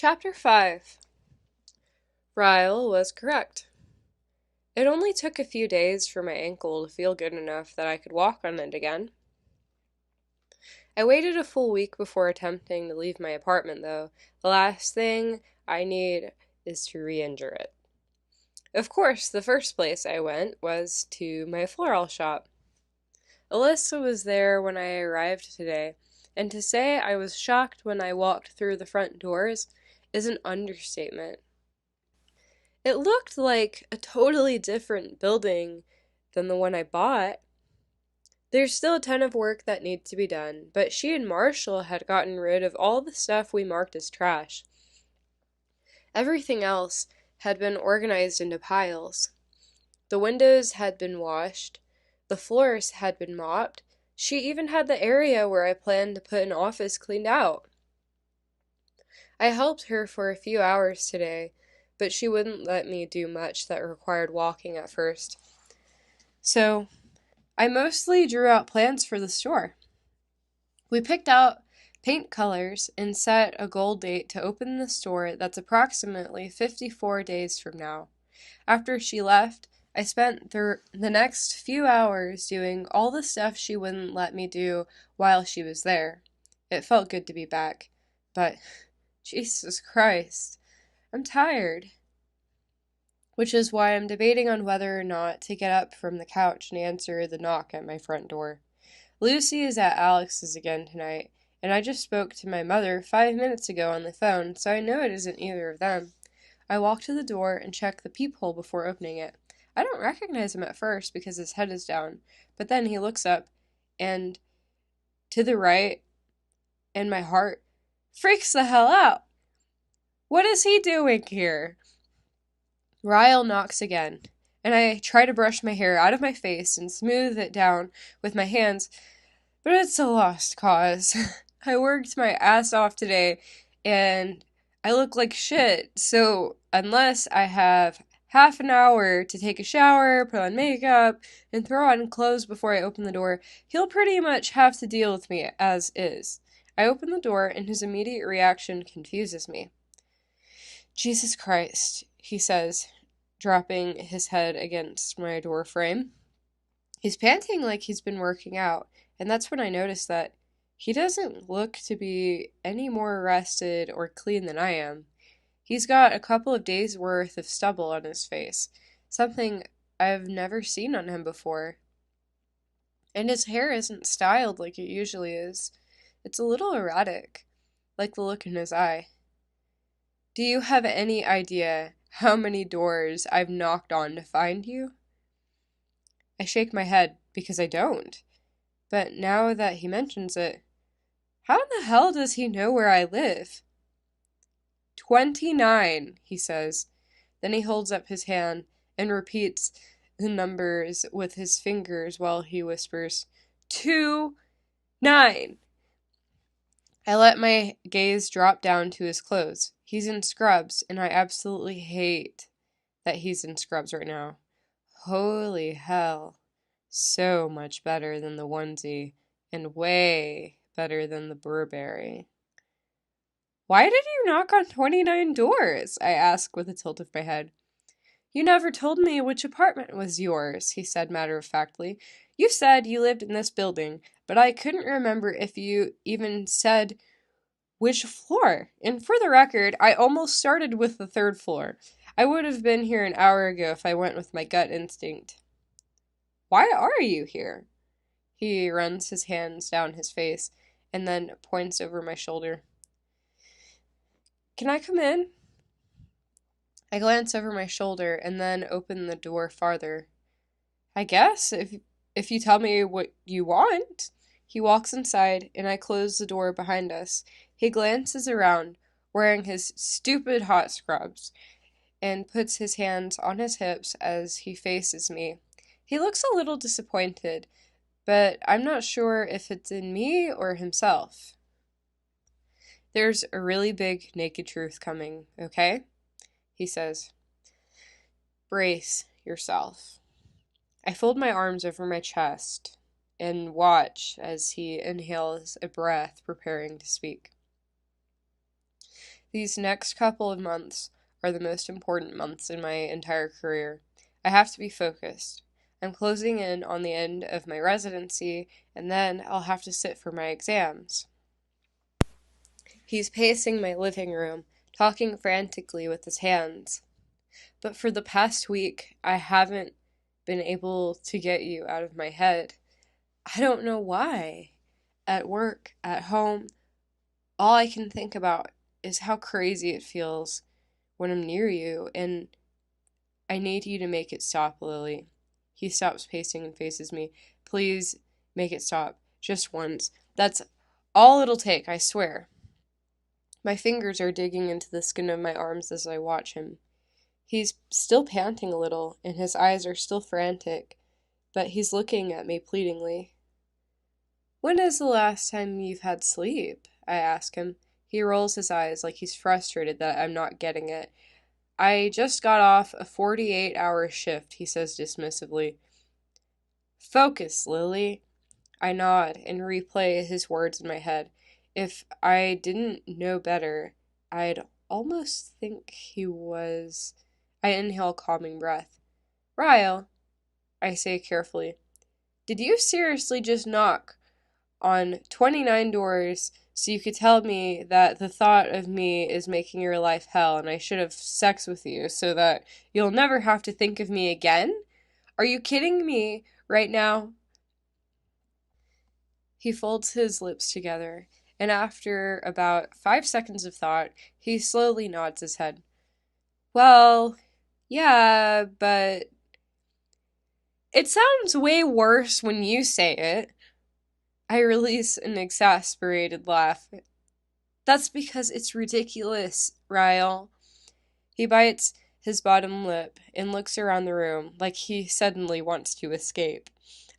Chapter 5. Ryle was correct. It only took a few days for my ankle to feel good enough that I could walk on it again. I waited a full week before attempting to leave my apartment, though. The last thing I need is to re-injure it. Of course, the first place I went was to my floral shop. Alyssa was there when I arrived today, and to say I was shocked when I walked through the front doors is an understatement. It looked like a totally different building than the one I bought. There's still a ton of work that needs to be done, but she and Marshall had gotten rid of all the stuff we marked as trash. Everything else had been organized into piles. The windows had been washed, the floors had been mopped, she even had the area where I planned to put an office cleaned out. I helped her for a few hours today, but she wouldn't let me do much that required walking at first. So, I mostly drew out plans for the store. We picked out paint colors and set a goal date to open the store that's approximately 54 days from now. After she left, I spent the next few hours doing all the stuff she wouldn't let me do while she was there. It felt good to be back, but Jesus Christ, I'm tired. Which is why I'm debating on whether or not to get up from the couch and answer the knock at my front door. Lucy is at Alex's again tonight, and I just spoke to my mother 5 minutes ago on the phone, so I know it isn't either of them. I walk to the door and check the peephole before opening it. I don't recognize him at first because his head is down, but then he looks up, and to the right, and my heart freaks the hell out. What is he doing here? Ryle knocks again, and I try to brush my hair out of my face and smooth it down with my hands, but it's a lost cause. I worked my ass off today, and I look like shit, so unless I have half an hour to take a shower, put on makeup, and throw on clothes before I open the door, he'll pretty much have to deal with me as is. I open the door, and his immediate reaction confuses me. Jesus Christ, he says, dropping his head against my door frame. He's panting like he's been working out, and that's when I notice that he doesn't look to be any more rested or clean than I am. He's got a couple of days' worth of stubble on his face, something I've never seen on him before. And his hair isn't styled like it usually is. It's a little erratic, like the look in his eye. Do you have any idea how many doors I've knocked on to find you? I shake my head because I don't. But now that he mentions it, how in the hell does he know where I live? 29, he says. Then he holds up his hand and repeats the numbers with his fingers while he whispers, 2, 9. I let my gaze drop down to his clothes. He's in scrubs, and I absolutely hate that he's in scrubs right now. Holy hell. So much better than the onesie, and way better than the Burberry. Why did you knock on 29 doors? I ask with a tilt of my head. You never told me which apartment was yours, he said matter-of-factly. You said you lived in this building, but I couldn't remember if you even said which floor. And for the record, I almost started with the 3rd floor. I would have been here an hour ago if I went with my gut instinct. Why are you here? He runs his hands down his face and then points over my shoulder. Can I come in? I glance over my shoulder and then open the door farther. I guess, if you tell me what you want. He walks inside, and I close the door behind us. He glances around, wearing his stupid hot scrubs, and puts his hands on his hips as he faces me. He looks a little disappointed, but I'm not sure if it's in me or himself. There's a really big naked truth coming, okay? He says. Brace yourself. I fold my arms over my chest and watch as he inhales a breath, preparing to speak. These next couple of months are the most important months in my entire career. I have to be focused. I'm closing in on the end of my residency, and then I'll have to sit for my exams. He's pacing my living room, talking frantically with his hands. But for the past week, I haven't been able to get you out of my head. I don't know why. At work, at home, all I can think about is how crazy it feels when I'm near you, and I need you to make it stop, Lily. He stops pacing and faces me. Please make it stop. Just once. That's all it'll take, I swear. My fingers are digging into the skin of my arms as I watch him. He's still panting a little, and his eyes are still frantic, but he's looking at me pleadingly. When is the last time you've had sleep? I ask him. He rolls his eyes like he's frustrated that I'm not getting it. I just got off a 48-hour shift, he says dismissively. Focus, Lily. I nod and replay his words in my head. If I didn't know better, I'd almost think he was. I inhale a calming breath. Ryle, I say carefully, did you seriously just knock on 29 doors so you could tell me that the thought of me is making your life hell and I should have sex with you so that you'll never have to think of me again? Are you kidding me right now? He folds his lips together, and after about 5 seconds of thought, he slowly nods his head. Well, yeah, but it sounds way worse when you say it. I release an exasperated laugh. That's because it's ridiculous, Ryle. He bites his bottom lip and looks around the room like he suddenly wants to escape.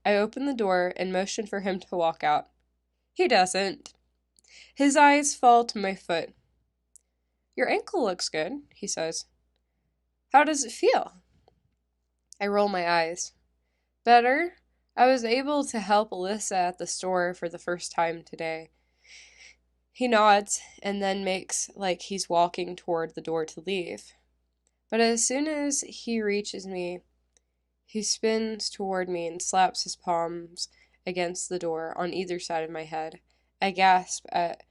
I open the door and motion for him to walk out. He doesn't. His eyes fall to my foot. Your ankle looks good, he says. How does it feel? I roll my eyes. Better. I was able to help Alyssa at the store for the first time today. He nods and then makes like he's walking toward the door to leave. But as soon as he reaches me, he spins toward me and slaps his palms against the door on either side of my head. I gasp at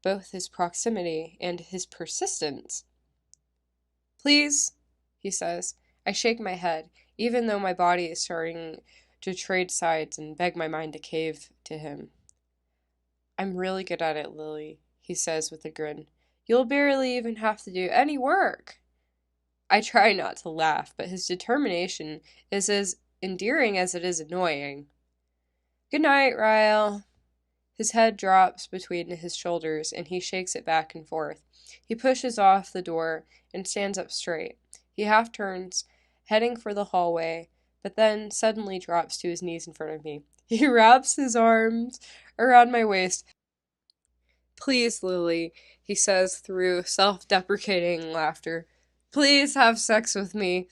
both his proximity and his persistence. Please, he says. I shake my head, even though my body is starting to trade sides and beg my mind to cave to him. I'm really good at it, Lily, he says with a grin. You'll barely even have to do any work. I try not to laugh, but his determination is as endearing as it is annoying. Good night, Ryle. His head drops between his shoulders, and he shakes it back and forth. He pushes off the door and stands up straight. He half turns, heading for the hallway, but then suddenly drops to his knees in front of me. He wraps his arms around my waist. Please, Lily, he says through self-deprecating laughter. Please have sex with me.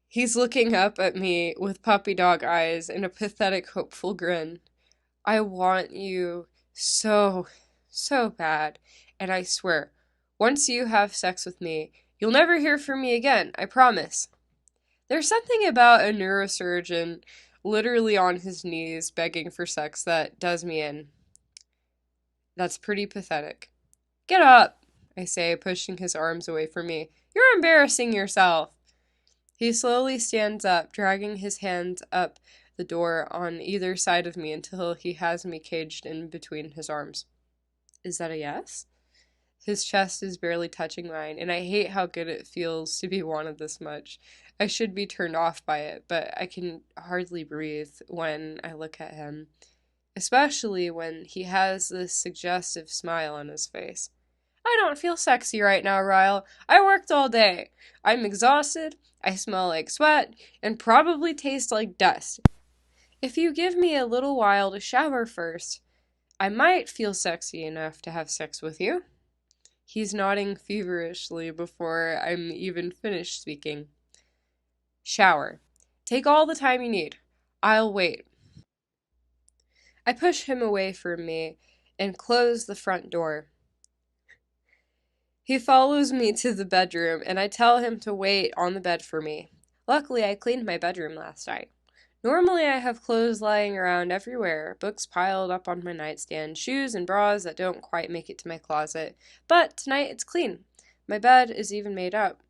He's looking up at me with puppy dog eyes and a pathetic, hopeful grin. I want you so, so bad, and I swear, once you have sex with me, you'll never hear from me again, I promise. There's something about a neurosurgeon literally on his knees begging for sex that does me in. That's pretty pathetic. Get up, I say, pushing his arms away from me. You're embarrassing yourself. He slowly stands up, dragging his hands up the door on either side of me until he has me caged in between his arms. Is that a yes? His chest is barely touching mine, and I hate how good it feels to be wanted this much. I should be turned off by it, but I can hardly breathe when I look at him, especially when he has this suggestive smile on his face. I don't feel sexy right now, Ryle. I worked all day. I'm exhausted, I smell like sweat, and probably taste like dust. If you give me a little while to shower first, I might feel sexy enough to have sex with you. He's nodding feverishly before I'm even finished speaking. Shower. Take all the time you need. I'll wait. I push him away from me and close the front door. He follows me to the bedroom, and I tell him to wait on the bed for me. Luckily, I cleaned my bedroom last night. Normally, I have clothes lying around everywhere, books piled up on my nightstand, shoes and bras that don't quite make it to my closet. But tonight it's clean. My bed is even made up,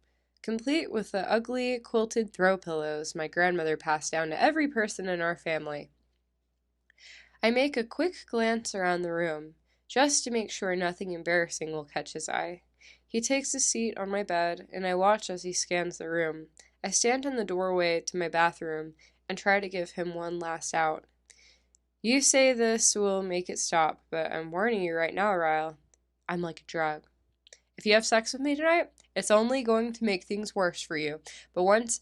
complete with the ugly quilted throw pillows my grandmother passed down to every person in our family. I make a quick glance around the room, just to make sure nothing embarrassing will catch his eye. He takes a seat on my bed, and I watch as he scans the room. I stand in the doorway to my bathroom and try to give him one last out. You say this will make it stop, but I'm warning you right now, Ryle. I'm like a drug. If you have sex with me tonight, it's only going to make things worse for you. But once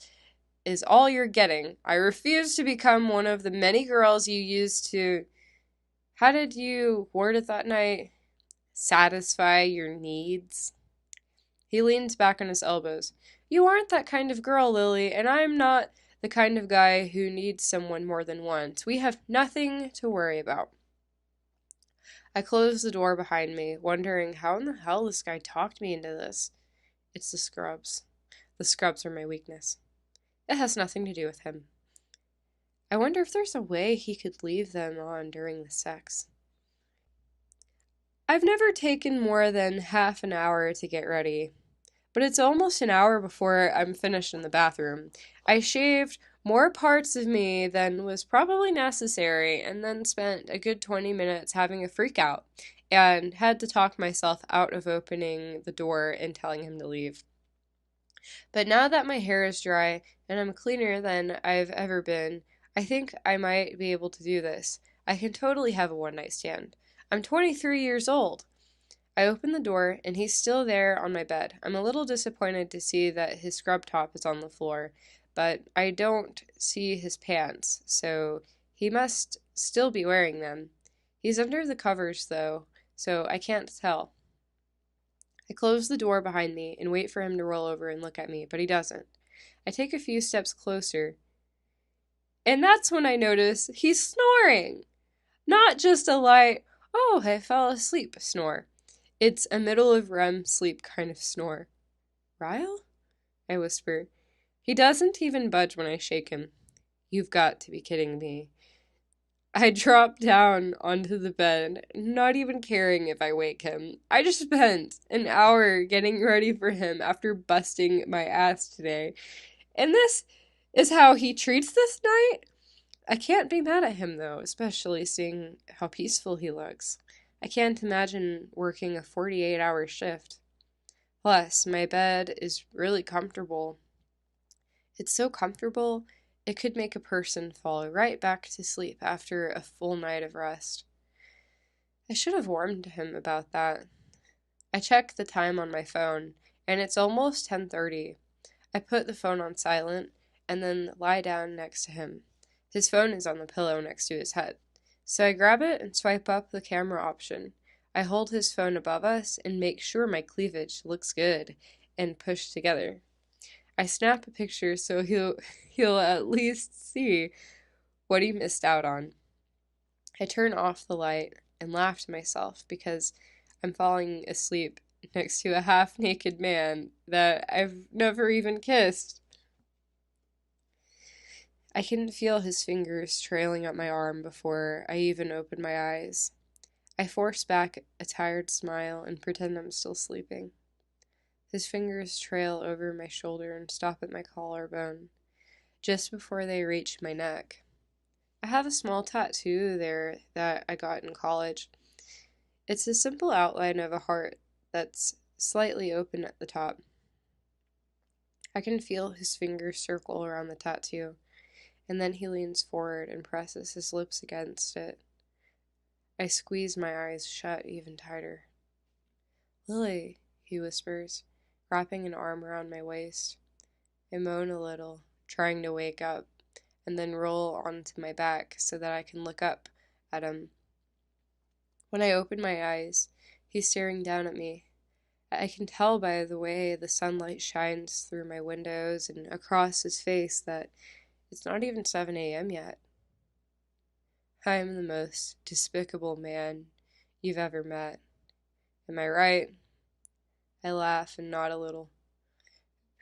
is all you're getting. I refuse to become one of the many girls you used to... How did you word it that night? Satisfy your needs? He leans back on his elbows. You aren't that kind of girl, Lily, and I'm not the kind of guy who needs someone more than once. We have nothing to worry about. I close the door behind me, wondering how in the hell this guy talked me into this. It's the scrubs. The scrubs are my weakness. It has nothing to do with him. I wonder if there's a way he could leave them on during the sex. I've never taken more than half an hour to get ready, but it's almost an hour before I'm finished in the bathroom. I shaved more parts of me than was probably necessary, and then spent a good 20 minutes having a freak out, and had to talk myself out of opening the door and telling him to leave. But now that my hair is dry, and I'm cleaner than I've ever been, I think I might be able to do this. I can totally have a one-night stand. I'm 23 years old. I open the door, and he's still there on my bed. I'm a little disappointed to see that his scrub top is on the floor, but I don't see his pants, so he must still be wearing them. He's under the covers, though, so I can't tell. I close the door behind me and wait for him to roll over and look at me, but he doesn't. I take a few steps closer, and that's when I notice he's snoring! Not just a light, oh, I fell asleep snore. It's a middle of REM sleep kind of snore. Ryle? I whisper. He doesn't even budge when I shake him. You've got to be kidding me. I drop down onto the bed, not even caring if I wake him. I just spent an hour getting ready for him after busting my ass today. And this is how he treats this night? I can't be mad at him, though, especially seeing how peaceful he looks. I can't imagine working a 48-hour shift. Plus, my bed is really comfortable. It's so comfortable, it could make a person fall right back to sleep after a full night of rest. I should have warned him about that. I check the time on my phone, and it's almost 10:30. I put the phone on silent, and then lie down next to him. His phone is on the pillow next to his head. So I grab it and swipe up the camera option. I hold his phone above us and make sure my cleavage looks good and pushed together. I snap a picture so he'll at least see what he missed out on. I turn off the light and laugh to myself because I'm falling asleep next to a half-naked man that I've never even kissed. I can feel his fingers trailing up my arm before I even open my eyes. I force back a tired smile and pretend I'm still sleeping. His fingers trail over my shoulder and stop at my collarbone, just before they reach my neck. I have a small tattoo there that I got in college. It's a simple outline of a heart that's slightly open at the top. I can feel his fingers circle around the tattoo, and then he leans forward and presses his lips against it. I squeeze my eyes shut even tighter. Lily, he whispers, wrapping an arm around my waist. I moan a little, trying to wake up, and then roll onto my back so that I can look up at him. When I open my eyes, he's staring down at me. I can tell by the way the sunlight shines through my windows and across his face that it's not even 7 a.m. yet. I am the most despicable man you've ever met. Am I right? I laugh and nod a little.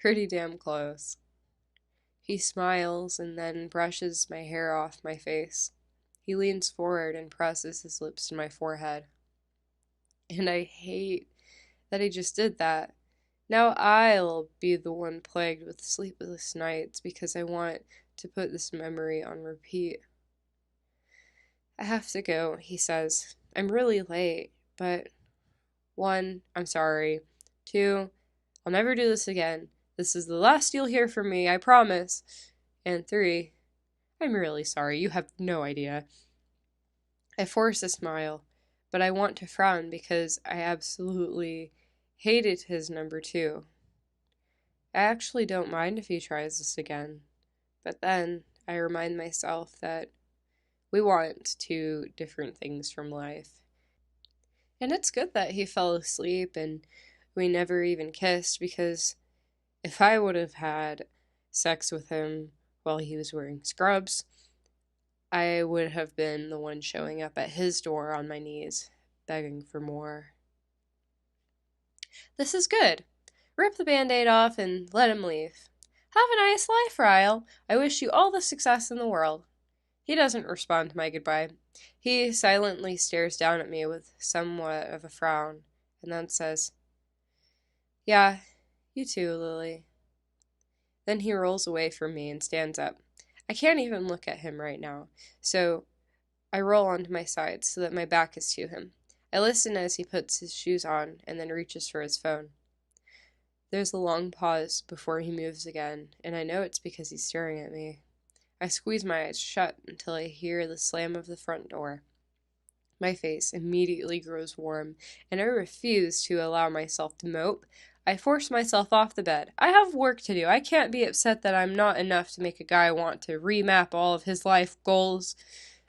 Pretty damn close. He smiles and then brushes my hair off my face. He leans forward and presses his lips to my forehead. And I hate that he just did that. Now I'll be the one plagued with sleepless nights because I want to put this memory on repeat. I have to go, he says. I'm really late, but 1, I'm sorry. 2, I'll never do this again. This is the last you'll hear from me, I promise. And 3, I'm really sorry, you have no idea. I force a smile, but I want to frown because I absolutely hated his number 2. I actually don't mind if he tries this again, but then I remind myself that we want 2 different things from life. And it's good that he fell asleep and we never even kissed, because if I would have had sex with him while he was wearing scrubs, I would have been the one showing up at his door on my knees, begging for more. This is good. Rip the Band-Aid off and let him leave. Have a nice life, Ryle. I wish you all the success in the world. He doesn't respond to my goodbye. He silently stares down at me with somewhat of a frown, and then says, Yeah, you too, Lily. Then he rolls away from me and stands up. I can't even look at him right now, so I roll onto my side so that my back is to him. I listen as he puts his shoes on and then reaches for his phone. There's a long pause before he moves again, and I know it's because he's staring at me. I squeeze my eyes shut until I hear the slam of the front door. My face immediately grows warm, and I refuse to allow myself to mope. I force myself off the bed. I have work to do. I can't be upset that I'm not enough to make a guy want to remap all of his life goals.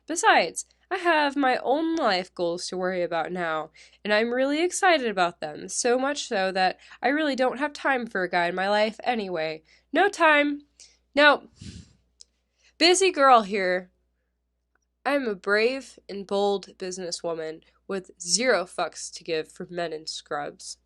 Besides, I have my own life goals to worry about now, and I'm really excited about them, so much so that I really don't have time for a guy in my life anyway. No time. No. Busy girl here. I'm a brave and bold businesswoman with 0 fucks to give for men in scrubs.